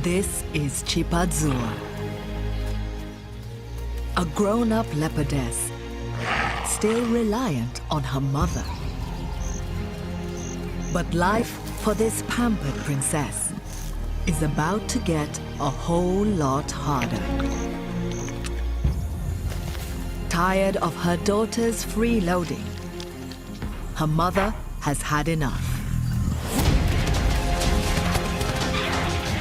This is Chipadzua, a grown-up leopardess, still reliant on her mother. But life for this pampered princess is about to get a whole lot harder. Tired of her daughter's freeloading, her mother has had enough.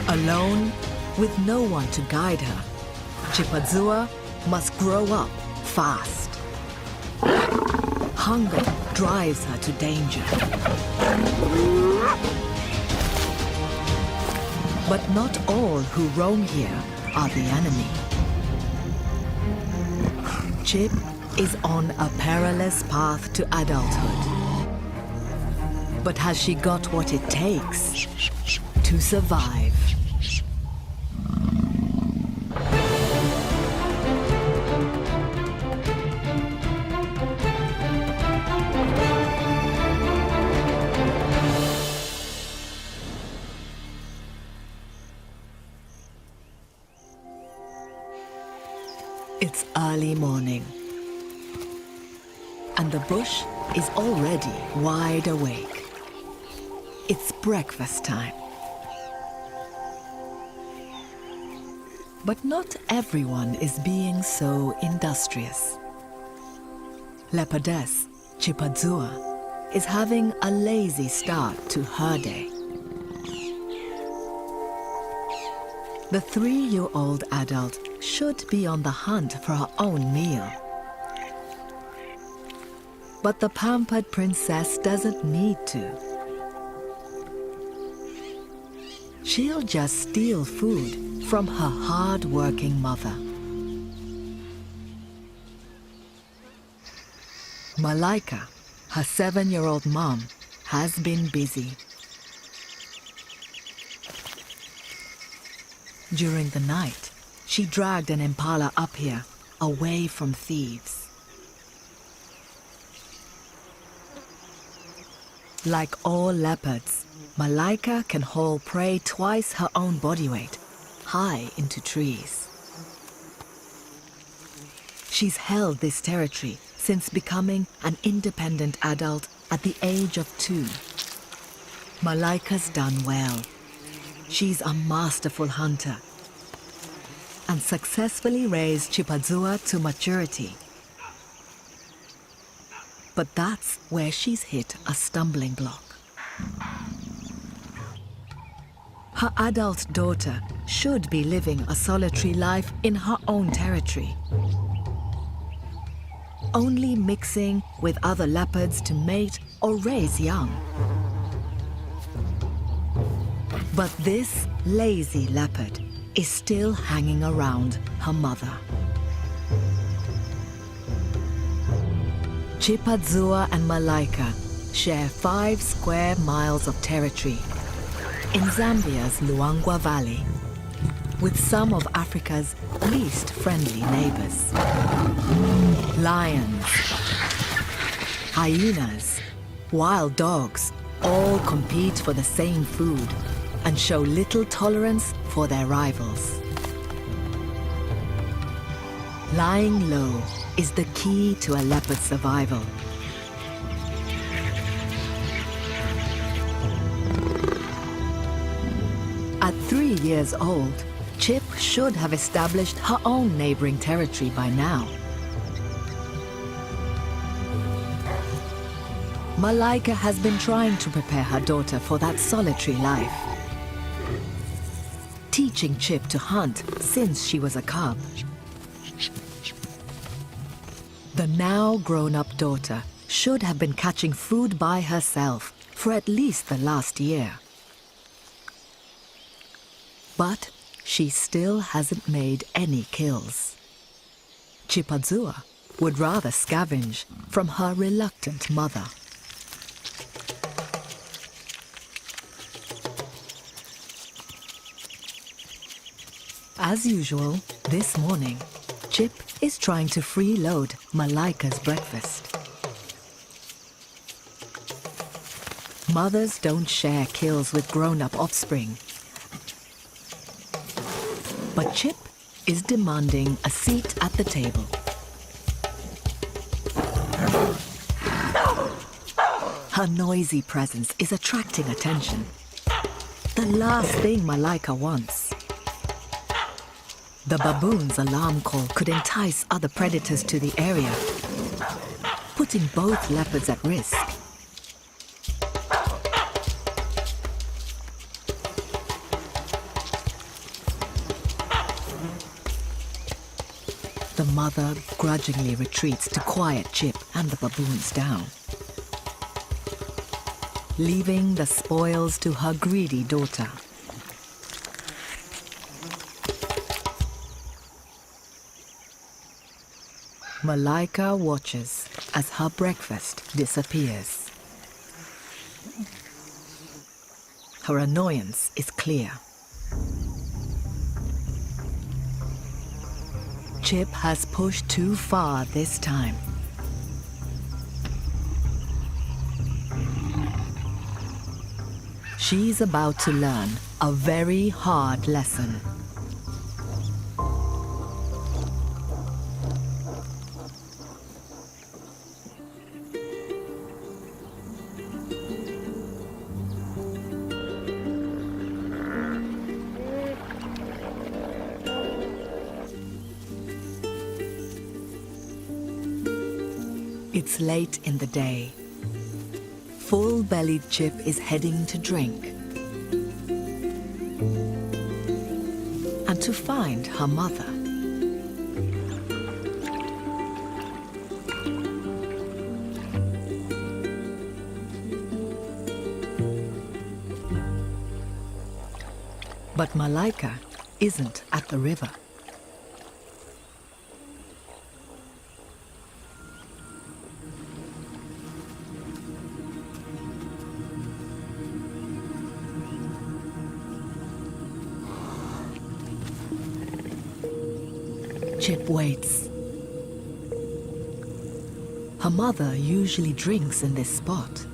Alone, with no one to guide her, Chipadzua must grow up fast. Hunger drives her to danger. But not all who roam here are the enemy. Chip is on a perilous path to adulthood. But has she got what it takes to survive? It's early morning, and the bush is already wide awake. It's breakfast time. But not everyone is being so industrious. Leopardess Chipadzua is having a lazy start to her day. The 3-year-old adult should be on the hunt for her own meal. But the pampered princess doesn't need to. She'll just steal food from her hard-working mother. Malaika, her 7-year-old mom, has been busy. During the night, she dragged an impala up here, away from thieves. Like all leopards, Malaika can haul prey twice her own body weight, high into trees. She's held this territory since becoming an independent adult at the age of 2. Malaika's done well. She's a masterful hunter and successfully raised Chipadzua to maturity. But that's where she's hit a stumbling block. Her adult daughter should be living a solitary life in her own territory, only mixing with other leopards to mate or raise young. But this lazy leopard is still hanging around her mother. Chipadzua and Malaika share 5 square miles of territory in Zambia's Luangwa Valley, with some of Africa's least friendly neighbors. Lions, hyenas, wild dogs all compete for the same food and show little tolerance for their rivals. Lying low is the key to a leopard's survival. At 3 years old, Chip should have established her own neighboring territory by now. Malaika has been trying to prepare her daughter for that solitary life, teaching Chip to hunt since she was a cub. The now grown-up daughter should have been catching food by herself for at least the last year. But she still hasn't made any kills. Chipadzua would rather scavenge from her reluctant mother. As usual, this morning, Chip is trying to freeload Malaika's breakfast. Mothers don't share kills with grown-up offspring. But Chip is demanding a seat at the table. Her noisy presence is attracting attention. The last thing Malaika wants. The baboon's alarm call could entice other predators to the area, putting both leopards at risk. The mother grudgingly retreats to quiet Chip and the baboons down, leaving the spoils to her greedy daughter. Malaika watches as her breakfast disappears. Her annoyance is clear. Chip has pushed too far this time. She's about to learn a very hard lesson. It's late in the day. Full-bellied Chip is heading to drink and to find her mother. But Malaika isn't at the river. Chip waits. Her mother usually drinks in this spot.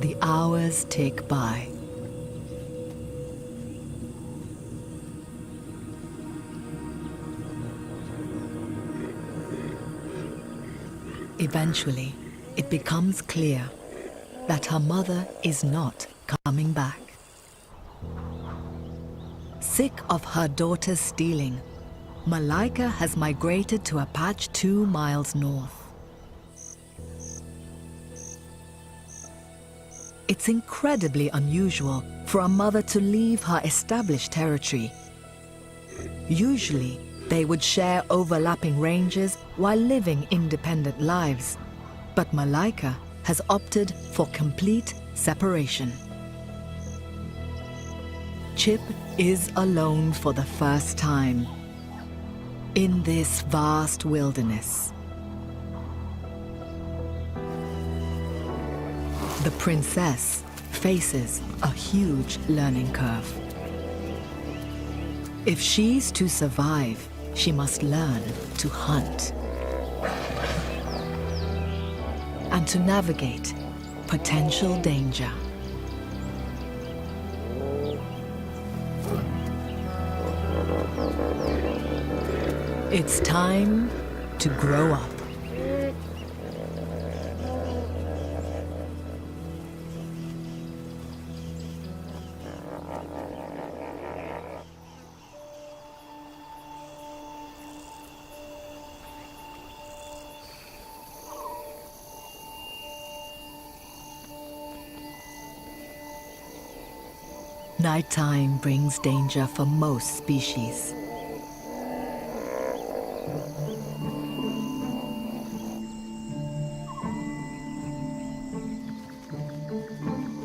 The hours tick by. Eventually, it becomes clear that her mother is not coming back. Sick of her daughter's stealing, Malaika has migrated to a patch 2 miles north. It's incredibly unusual for a mother to leave her established territory. Usually, they would share overlapping ranges while living independent lives. But Malaika has opted for complete separation. Chip is alone for the first time in this vast wilderness. The princess faces a huge learning curve. If she's to survive, she must learn to hunt and to navigate potential danger. It's time to grow up. Nighttime brings danger for most species.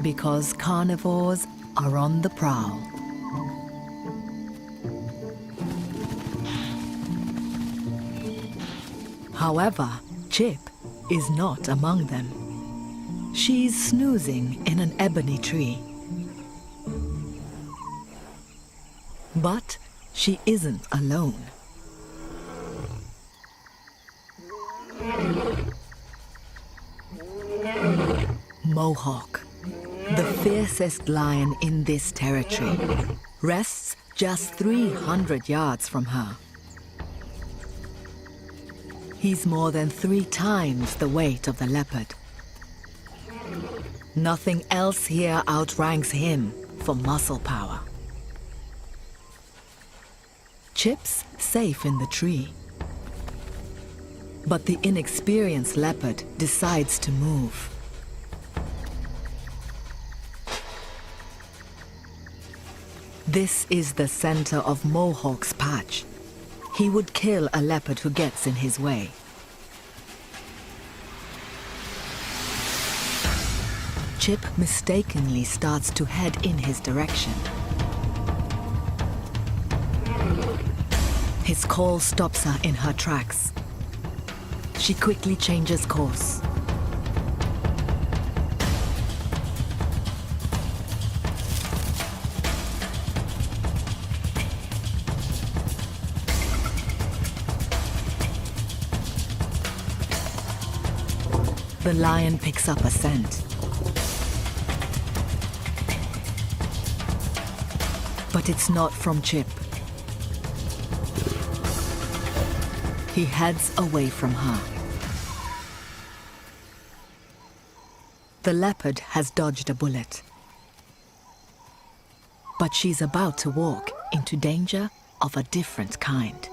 Because carnivores are on the prowl. However, Chip is not among them. She's snoozing in an ebony tree. But she isn't alone. Mohawk, the fiercest lion in this territory, rests just 300 yards from her. He's more than 3 times the weight of the leopard. Nothing else here outranks him for muscle power. Chip's safe in the tree, but the inexperienced leopard decides to move. This is the center of Mohawk's patch. He would kill a leopard who gets in his way. Chip mistakenly starts to head in his direction. His call stops her in her tracks. She quickly changes course. The lion picks up a scent. But it's not from Chip. He heads away from her. The leopard has dodged a bullet. But she's about to walk into danger of a different kind.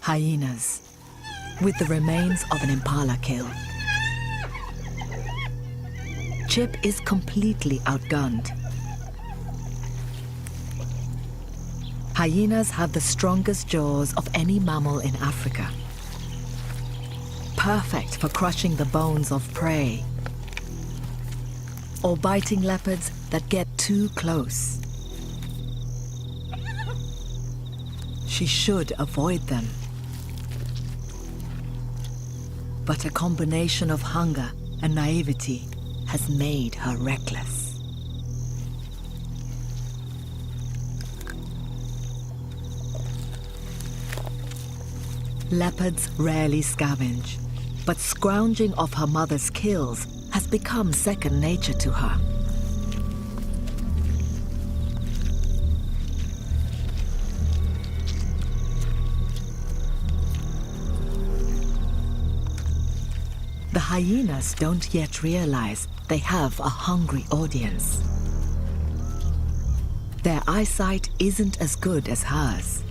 Hyenas, with the remains of an impala kill. Chip is completely outgunned. Hyenas have the strongest jaws of any mammal in Africa, perfect for crushing the bones of prey or biting leopards that get too close. She should avoid them. But a combination of hunger and naivety has made her reckless. Leopards rarely scavenge, but scrounging off her mother's kills has become second nature to her. The hyenas don't yet realize they have a hungry audience. Their eyesight isn't as good as hers.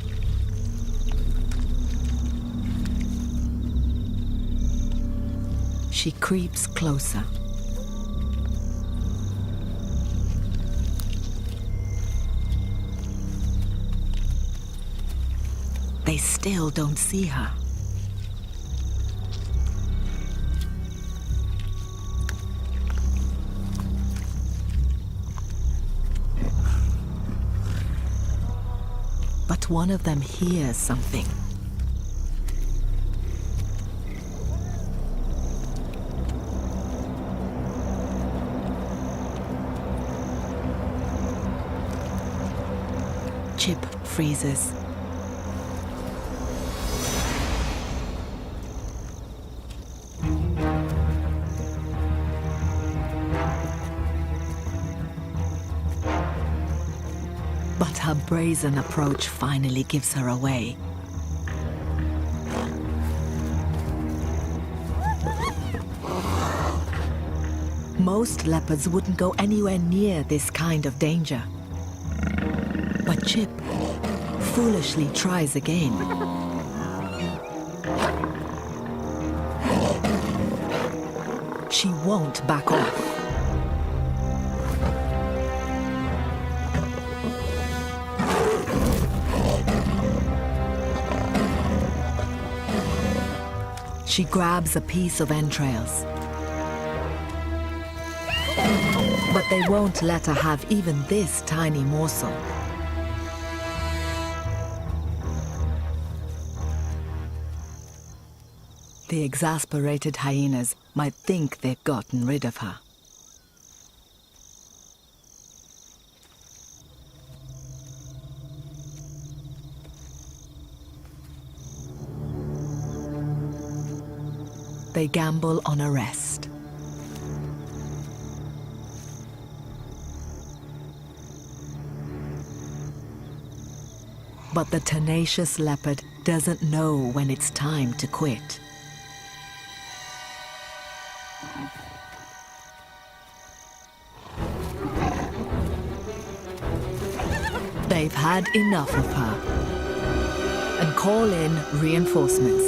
She creeps closer. They still don't see her. But one of them hears something. Chip freezes. But her brazen approach finally gives her away. Most leopards wouldn't go anywhere near this kind of danger. But Chip foolishly tries again. She won't back off. She grabs a piece of entrails. But they won't let her have even this tiny morsel. The exasperated hyenas might think they've gotten rid of her. they gamble on arrest. But the tenacious leopard doesn't know when it's time to quit. They've had enough of her and call in reinforcements.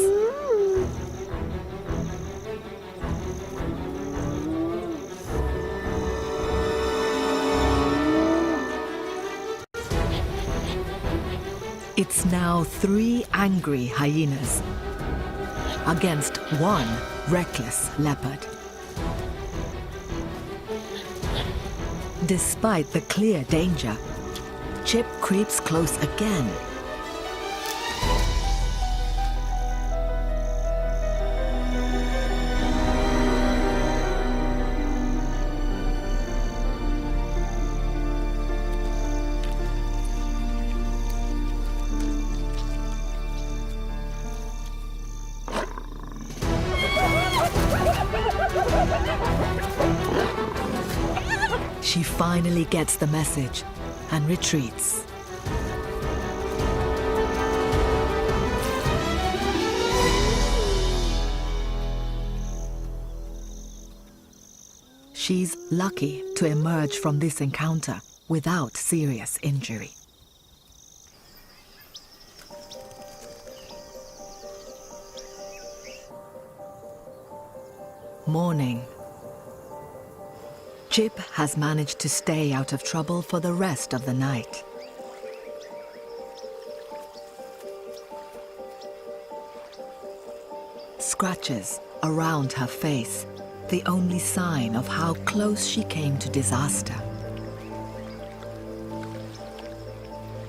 It's now 3 angry hyenas against 1 reckless leopard. Despite the clear danger, Chip creeps close again. She finally gets the message and retreats. She's lucky to emerge from this encounter without serious injury. Morning. Chip has managed to stay out of trouble for the rest of the night. Scratches around her face, the only sign of how close she came to disaster.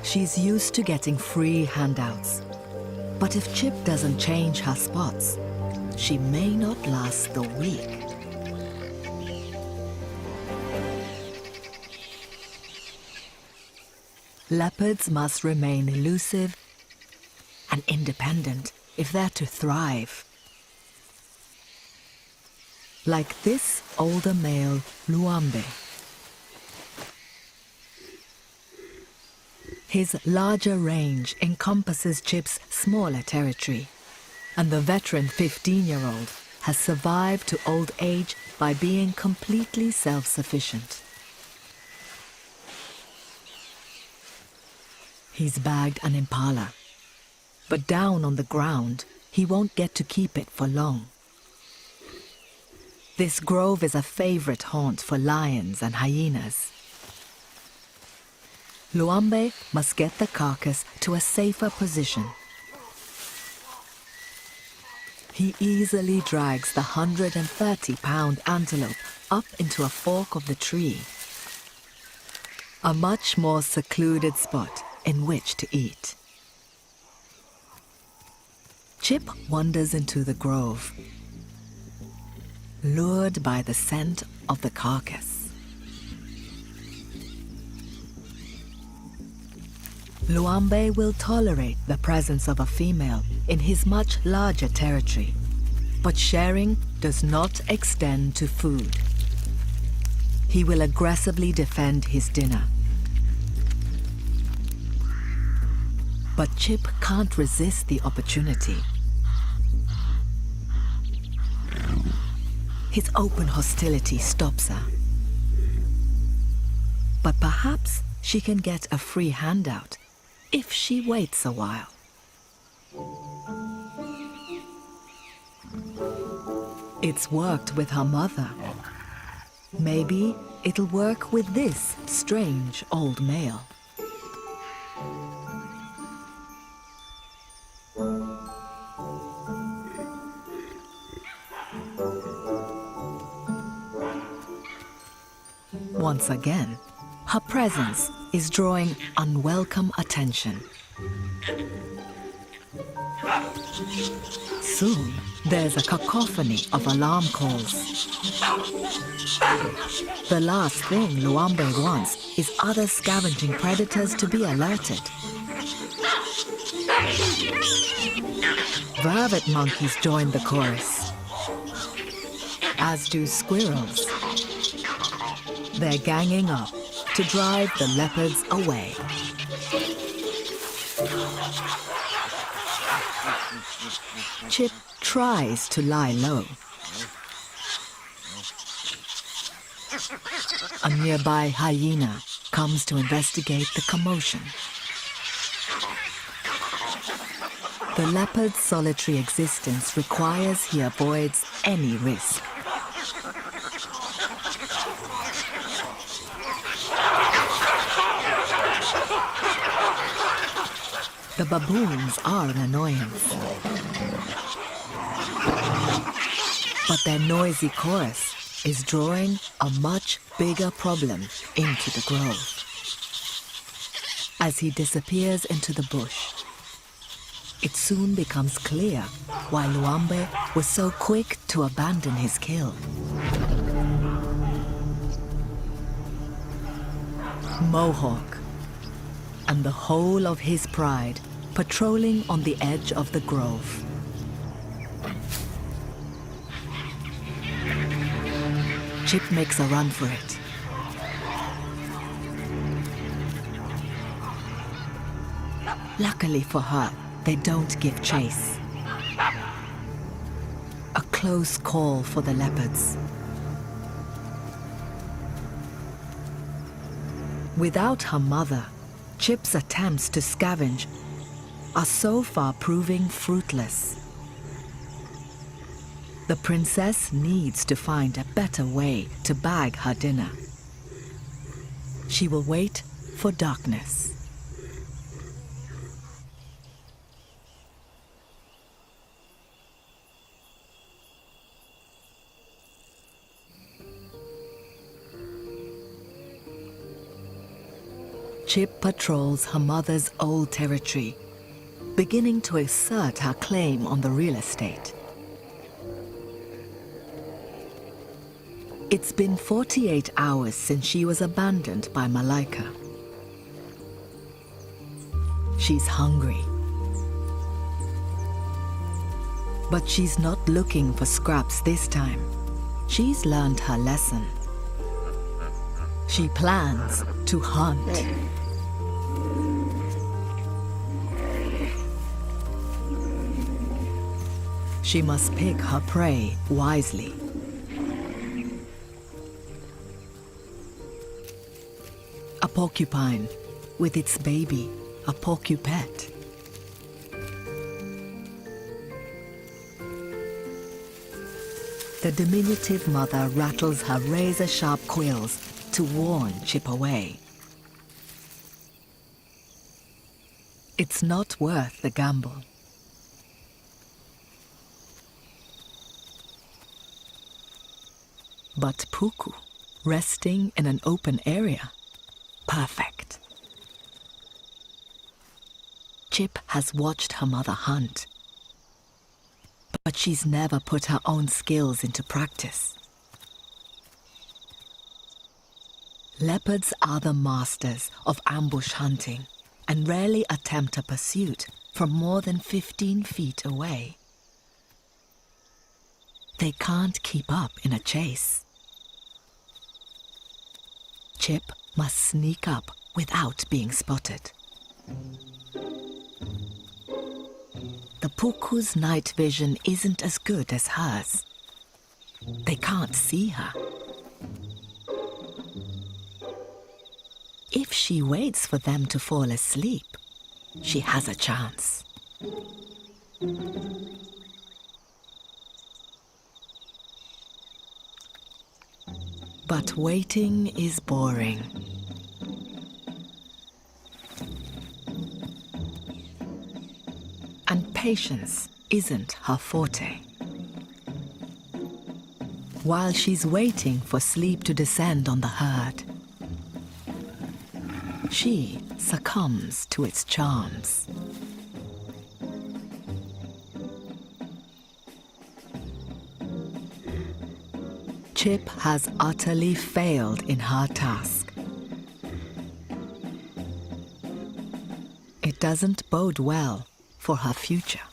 She's used to getting free handouts, but if Chip doesn't change her spots, she may not last the week. Leopards must remain elusive and independent if they're to thrive. Like this older male, Luambe. His larger range encompasses Chip's smaller territory, and the veteran 15-year-old has survived to old age by being completely self-sufficient. He's bagged an impala, but down on the ground, he won't get to keep it for long. This grove is a favorite haunt for lions and hyenas. Luambe must get the carcass to a safer position. He easily drags the 130-pound antelope up into a fork of the tree, a much more secluded spot in which to eat. Chip wanders into the grove, lured by the scent of the carcass. Luambe will tolerate the presence of a female in his much larger territory, but sharing does not extend to food. He will aggressively defend his dinner. But Chip can't resist the opportunity. His open hostility stops her. But perhaps she can get a free handout if she waits a while. It's worked with her mother. Maybe it'll work with this strange old male. Once again, her presence is drawing unwelcome attention. Soon, there's a cacophony of alarm calls. The last thing Luambe wants is other scavenging predators to be alerted. Vervet monkeys join the chorus. as do squirrels. They're ganging up to drive the leopards away. Chip tries to lie low. A nearby hyena comes to investigate the commotion. The leopard's solitary existence requires he avoids any risk. The baboons are an annoyance, but their noisy chorus is drawing a much bigger problem into the grove. As he disappears into the bush, it soon becomes clear why Luambe was so quick to abandon his kill. Mohawk and the whole of his pride patrolling on the edge of the grove. Chip makes a run for it. Luckily for her, they don't give chase. A close call for the leopards. Without her mother, Chip's attempts to scavenge are so far proving fruitless. The princess needs to find a better way to bag her dinner. She will wait for darkness. Chip patrols her mother's old territory, beginning to assert her claim on the real estate. It's been 48 hours since she was abandoned by Malaika. She's hungry. But she's not looking for scraps this time. She's learned her lesson. She plans to hunt. She must pick her prey wisely. A porcupine with its baby, a porcupet. The diminutive mother rattles her razor-sharp quills to warn Chip away. It's not worth the gamble. But Puku, resting in an open area, perfect. Chip has watched her mother hunt, but she's never put her own skills into practice. Leopards are the masters of ambush hunting and rarely attempt a pursuit from more than 15 feet away. They can't keep up in a chase. Chip must sneak up without being spotted. The Puku's night vision isn't as good as hers. They can't see her. If she waits for them to fall asleep, she has a chance. But waiting is boring. And patience isn't her forte. While she's waiting for sleep to descend on the herd, she succumbs to its charms. Chip has utterly failed in her task. It doesn't bode well for her future.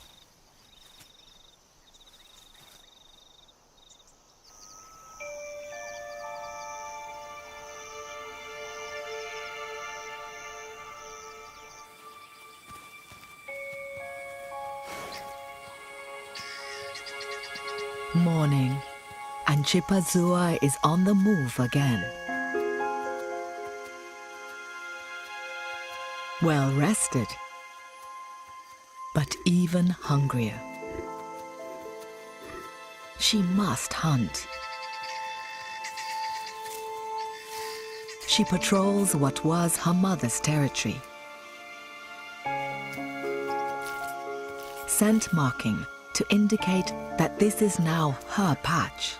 Morning, and Chipazua is on the move again. Well rested, but even hungrier. She must hunt. She patrols what was her mother's territory. Scent marking to indicate that this is now her patch.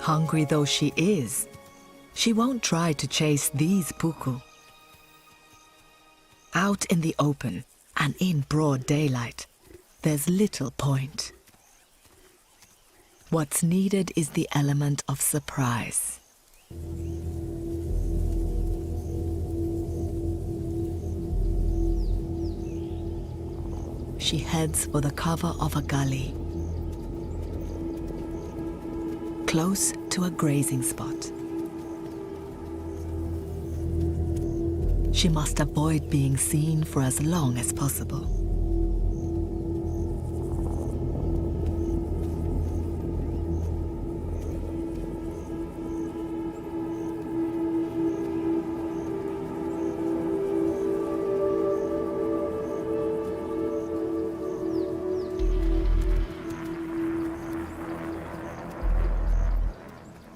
Hungry though she is, she won't try to chase these puku. Out in the open and in broad daylight, there's little point. What's needed is the element of surprise. She heads for the cover of a gully, close to a grazing spot. She must avoid being seen for as long as possible.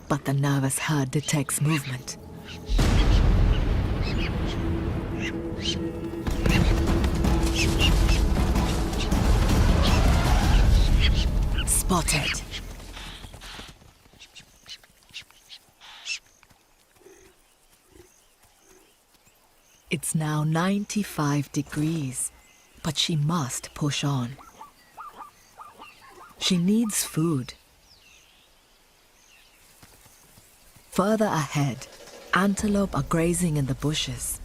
But the nervous herd detects movement. Spotted. It's now 95 degrees, but she must push on. She needs food. Further ahead, antelope are grazing in the bushes.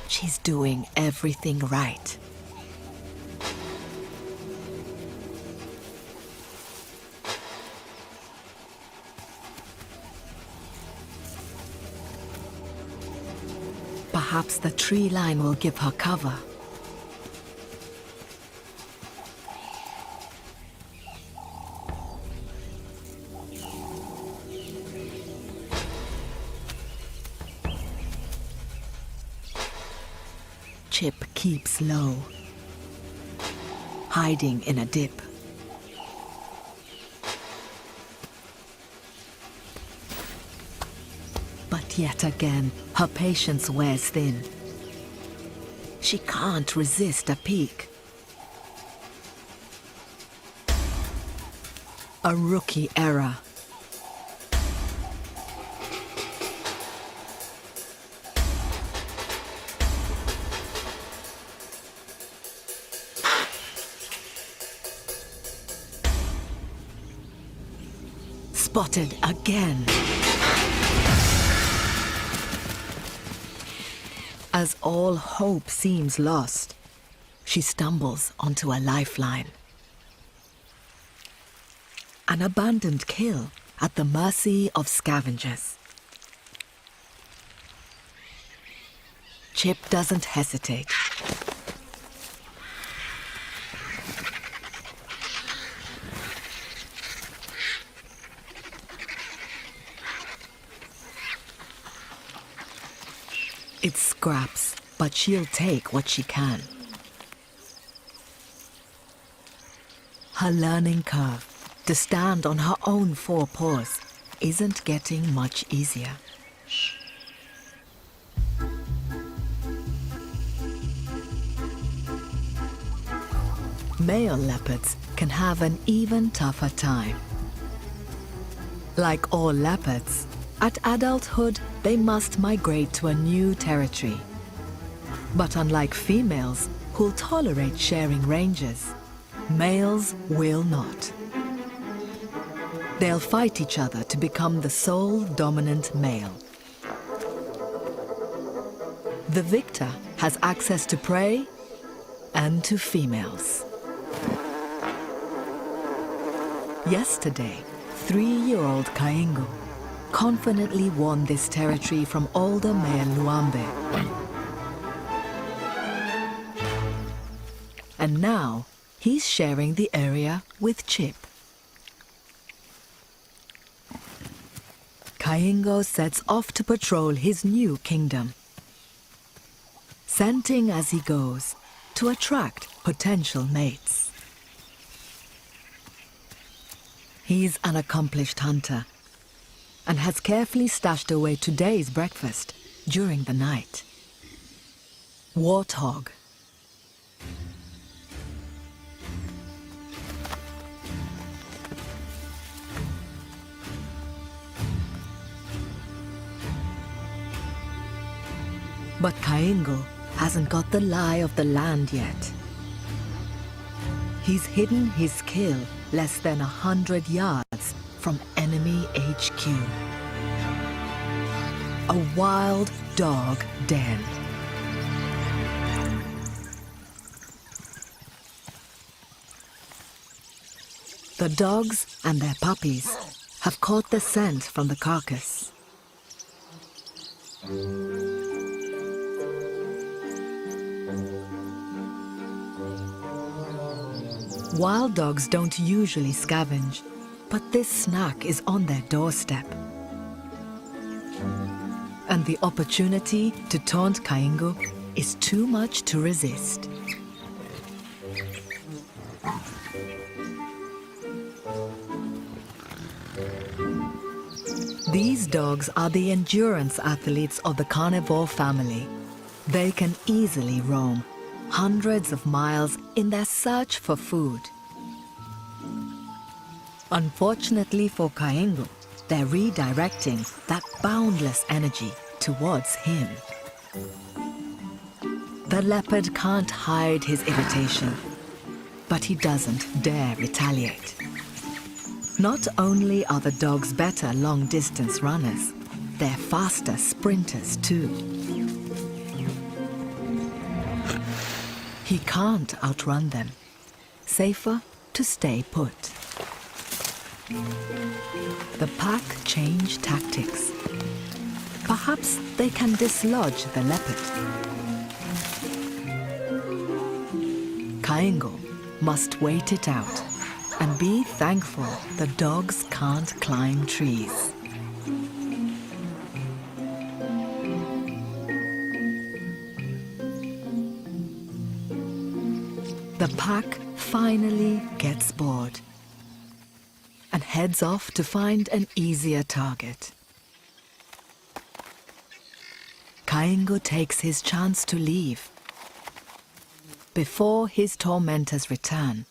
She's doing everything right. Perhaps the tree line will give her cover. Chip keeps low, hiding in a dip. But yet again, her patience wears thin. She can't resist a peek. A rookie error. Spotted again. As all hope seems lost, she stumbles onto a lifeline. An abandoned kill at the mercy of scavengers. Chip doesn't hesitate. It's scraps, but she'll take what she can. Her learning curve to stand on her own four paws isn't getting much easier. Male leopards can have an even tougher time. Like all leopards, at adulthood, they must migrate to a new territory. But unlike females, who'll tolerate sharing ranges, males will not. They'll fight each other to become the sole dominant male. The victor has access to prey, and to females. Yesterday, 3-year-old Kaingu confidently won this territory from older male Luambe. And now, he's sharing the area with Chip. Kaingo sets off to patrol his new kingdom, scenting as he goes to attract potential mates. He's an accomplished hunter and has carefully stashed away today's breakfast during the night. Warthog. But Kaingo hasn't got the lie of the land yet. He's hidden his kill less than 100 yards from enemy HQ. A wild dog den. The dogs and their puppies have caught the scent from the carcass. Wild dogs don't usually scavenge, but this snack is on their doorstep. And the opportunity to taunt Kaingo is too much to resist. These dogs are the endurance athletes of the carnivore family. They can easily roam hundreds of miles in their search for food. Unfortunately for Kaingo, they're redirecting that boundless energy towards him. The leopard can't hide his irritation, but he doesn't dare retaliate. Not only are the dogs better long-distance runners, they're faster sprinters too. He can't outrun them. Safer to stay put. The pack change tactics. Perhaps they can dislodge the leopard. Kaingo must wait it out and be thankful the dogs can't climb trees. The pack finally gets bored and heads off to find an easier target. Kaingo takes his chance to leave before his tormentors return.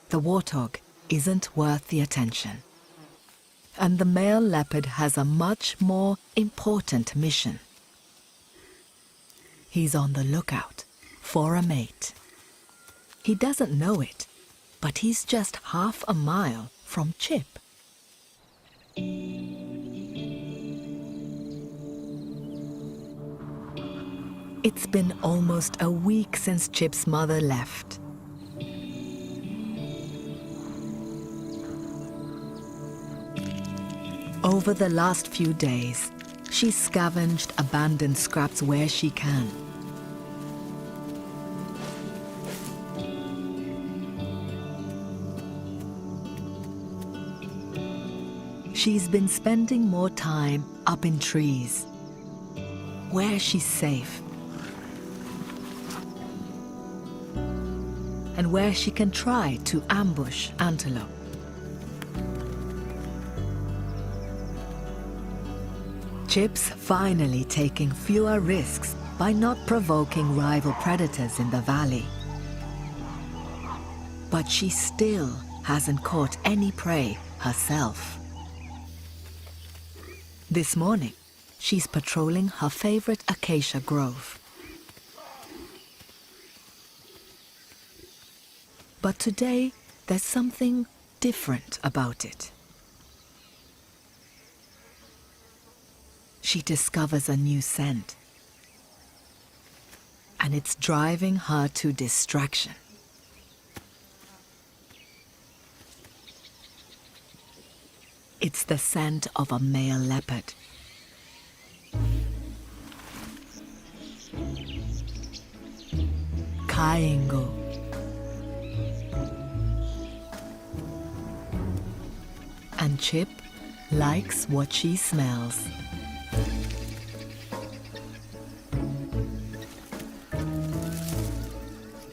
The warthog isn't worth the attention, and the male leopard has a much more important mission. He's on the lookout for a mate. He doesn't know it, but he's just half a mile from Chip. It's been almost a week since Chip's mother left. Over the last few days, she's scavenged abandoned scraps where she can. She's been spending more time up in trees, where she's safe, and where she can try to ambush antelope. Chip's finally taking fewer risks by not provoking rival predators in the valley. But she still hasn't caught any prey herself. This morning, she's patrolling her favorite acacia grove. But today, there's something different about it. She discovers a new scent. and it's driving her to distraction. It's the scent of a male leopard. Kaingo. And Chip likes what she smells.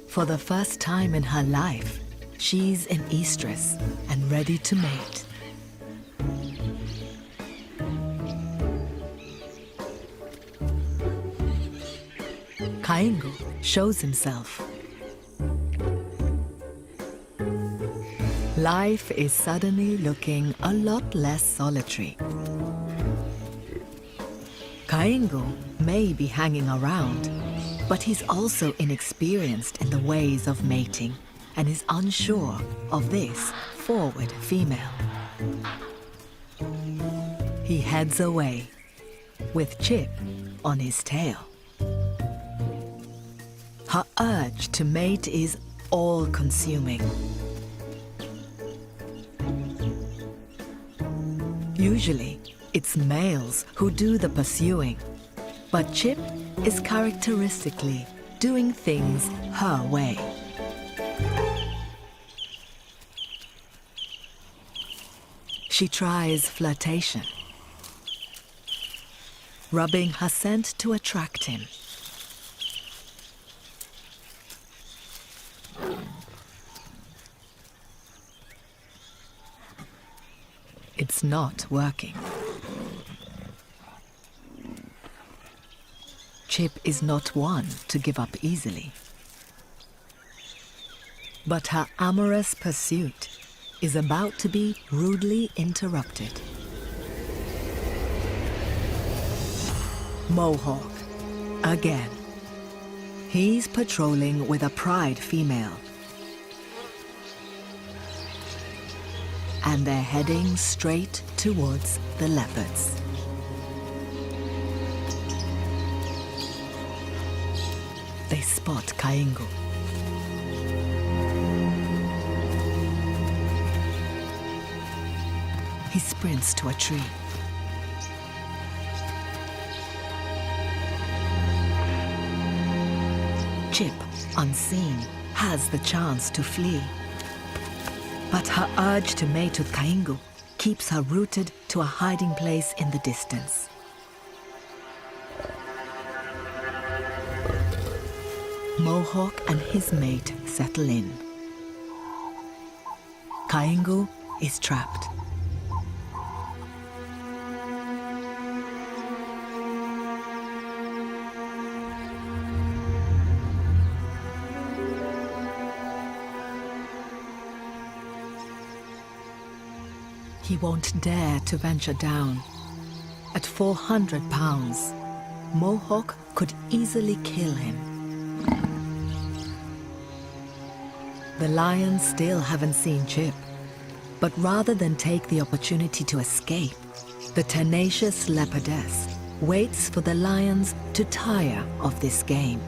For the first time in her life, she's in estrus and ready to mate. Kaingo shows himself. Life is suddenly looking a lot less solitary. Kaingo may be hanging around, but he's also inexperienced in the ways of mating and is unsure of this forward female. He heads away, with Chip on his tail. Her urge to mate is all-consuming. Usually, it's males who do the pursuing, but Chip is characteristically doing things her way. She tries flirtation, rubbing her scent to attract him. It's not working. Chip is not one to give up easily. But her amorous pursuit is about to be rudely interrupted. Mohawk, again. He's patrolling with a pride female. And they're heading straight towards the leopards. They spot Kaingo. He sprints to a tree. Chip, unseen, has the chance to flee. But her urge to mate with Kaingo keeps her rooted to a hiding place in the distance. Mohawk and his mate settle in. Kaingo is trapped. He won't dare to venture down. At 400 pounds, Mohawk could easily kill him. The lions still haven't seen Chip, but rather than take the opportunity to escape, the tenacious leopardess waits for the lions to tire of this game.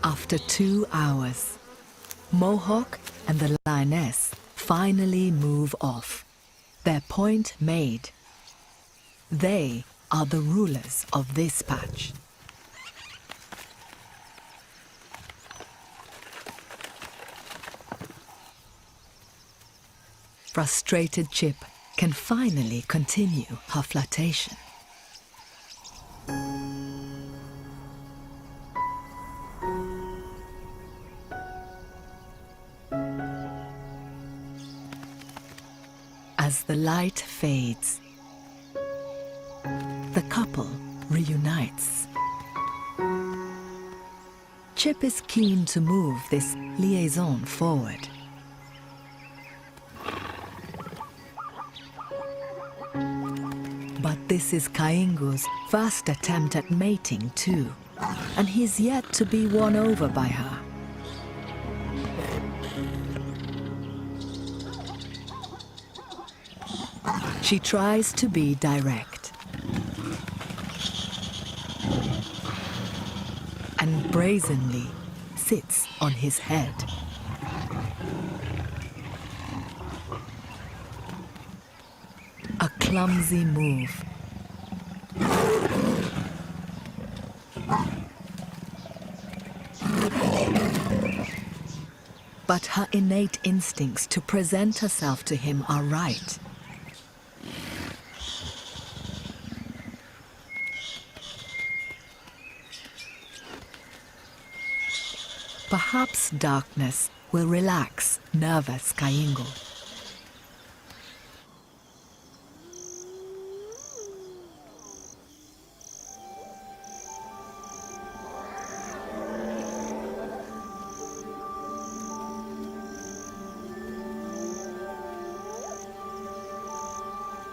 After 2 hours, Mohawk and the lioness finally move off, their point made. They are the rulers of this patch. Frustrated Chip can finally continue her flirtation. As the light fades, the couple reunites. Chip is keen to move this liaison forward. But this is Kaingo's first attempt at mating too, and he's yet to be won over by her. She tries to be direct and brazenly sits on his head. A clumsy move. But her innate instincts to present herself to him are right. Perhaps darkness will relax nervous Kaingo.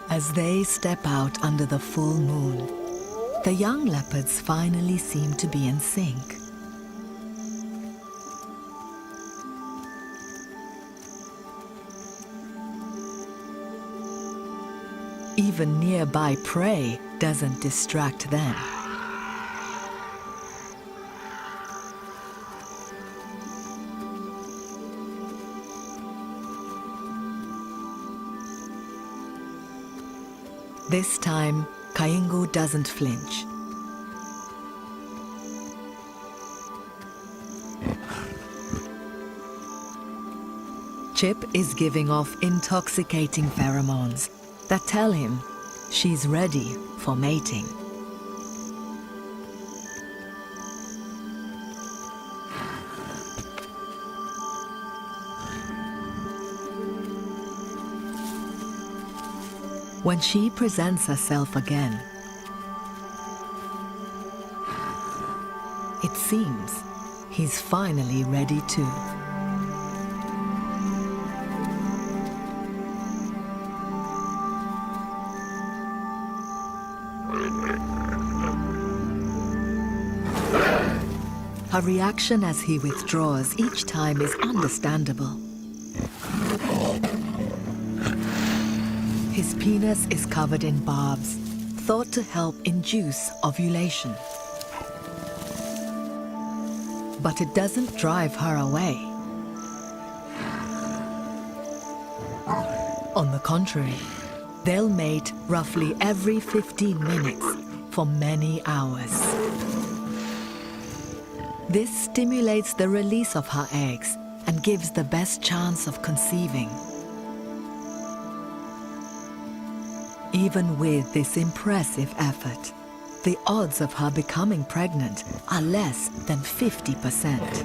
As they step out under the full moon, the young leopards finally seem to be in sync. Even nearby prey doesn't distract them. This time, Kaingo doesn't flinch. Chip is giving off intoxicating pheromones that tell him she's ready for mating. When she presents herself again, it seems he's finally ready too. Her reaction as he withdraws each time is understandable. His penis is covered in barbs, thought to help induce ovulation. But it doesn't drive her away. On the contrary, they'll mate roughly every 15 minutes for many hours. This stimulates the release of her eggs and gives the best chance of conceiving. Even with this impressive effort, the odds of her becoming pregnant are less than 50%.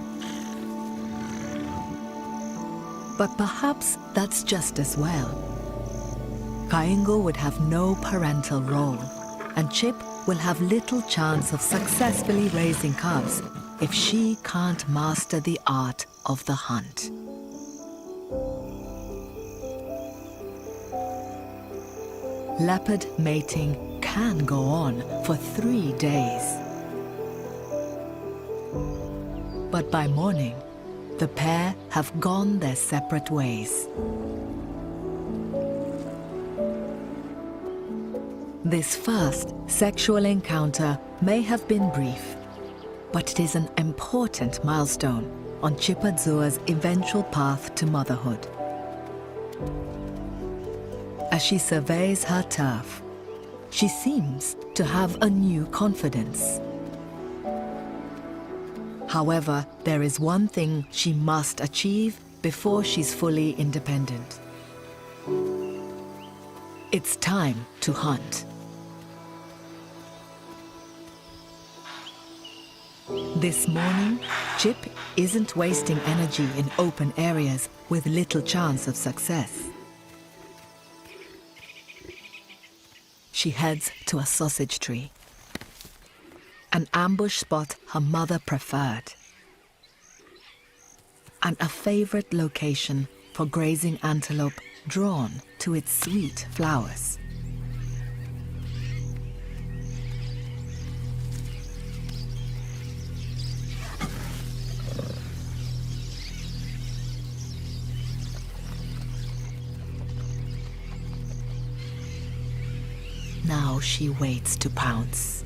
But perhaps that's just as well. Kaingo would have no parental role, and Chip will have little chance of successfully raising cubs if she can't master the art of the hunt. Leopard mating can go on for 3 days. But by morning, the pair have gone their separate ways. This first sexual encounter may have been brief, but it is an important milestone on Chipadzura's eventual path to motherhood. As she surveys her turf, she seems to have a new confidence. However, there is one thing she must achieve before she's fully independent. It's time to hunt. This morning, Chip isn't wasting energy in open areas with little chance of success. She heads to a sausage tree, an ambush spot her mother preferred, and a favorite location for grazing antelope drawn to its sweet flowers. Now she waits to pounce.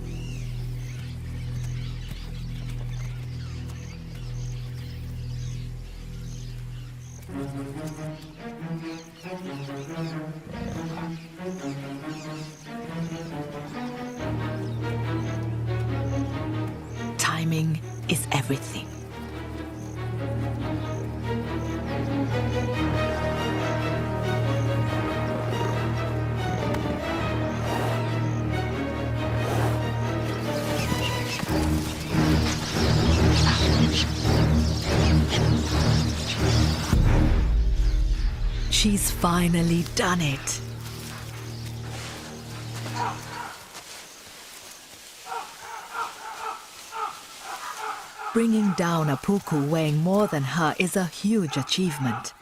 Timing is everything. She's finally done it. Bringing down a puku weighing more than her is a huge achievement.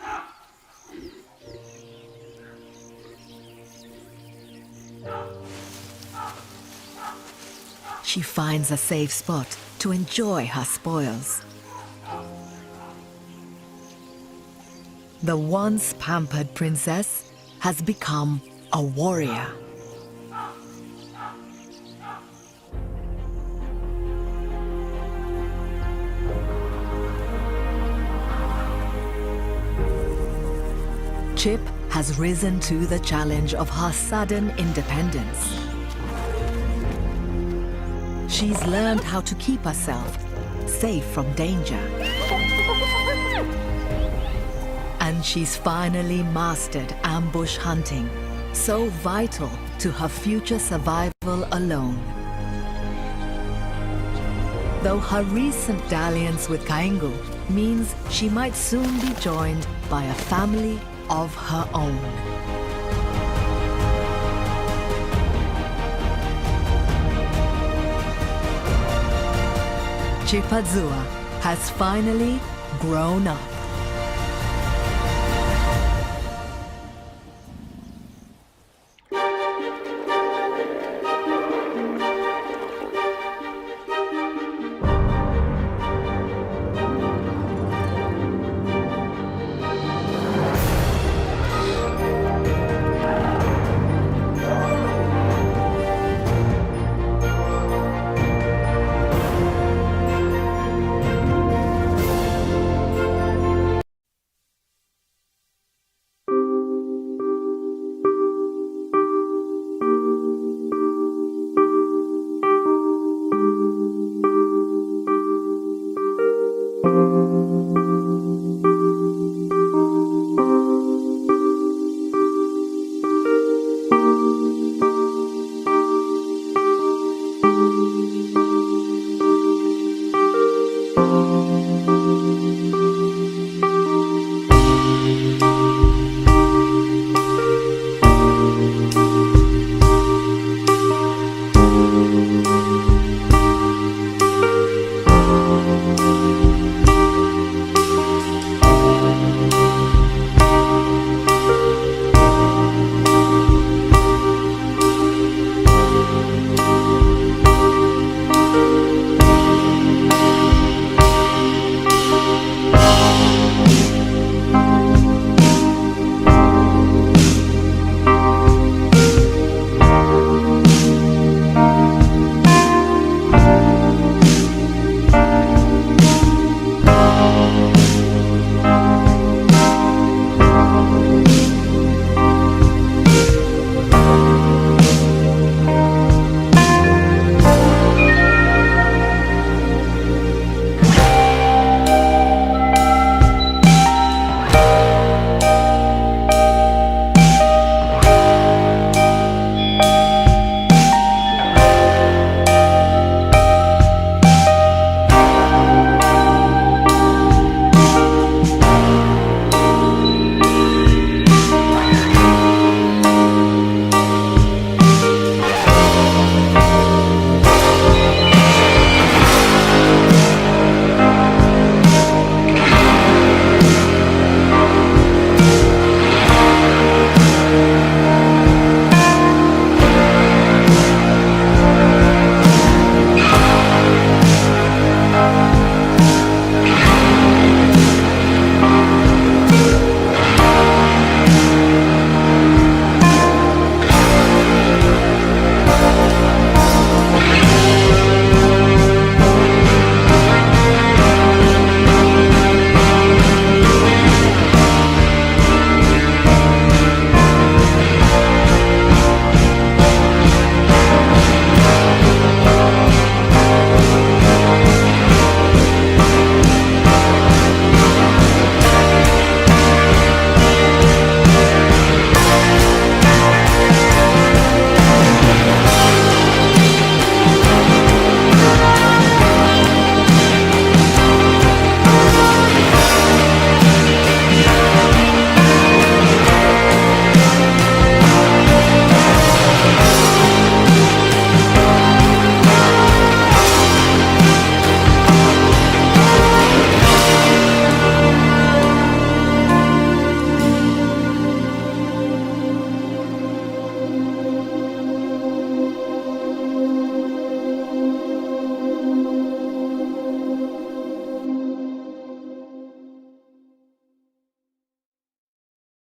She finds a safe spot to enjoy her spoils. The once pampered princess has become a warrior. Chip has risen to the challenge of her sudden independence. She's learned how to keep herself safe from danger. And she's finally mastered ambush hunting, so vital to her future survival alone. Though her recent dalliance with Kaingu means she might soon be joined by a family of her own. Chipazua has finally grown up.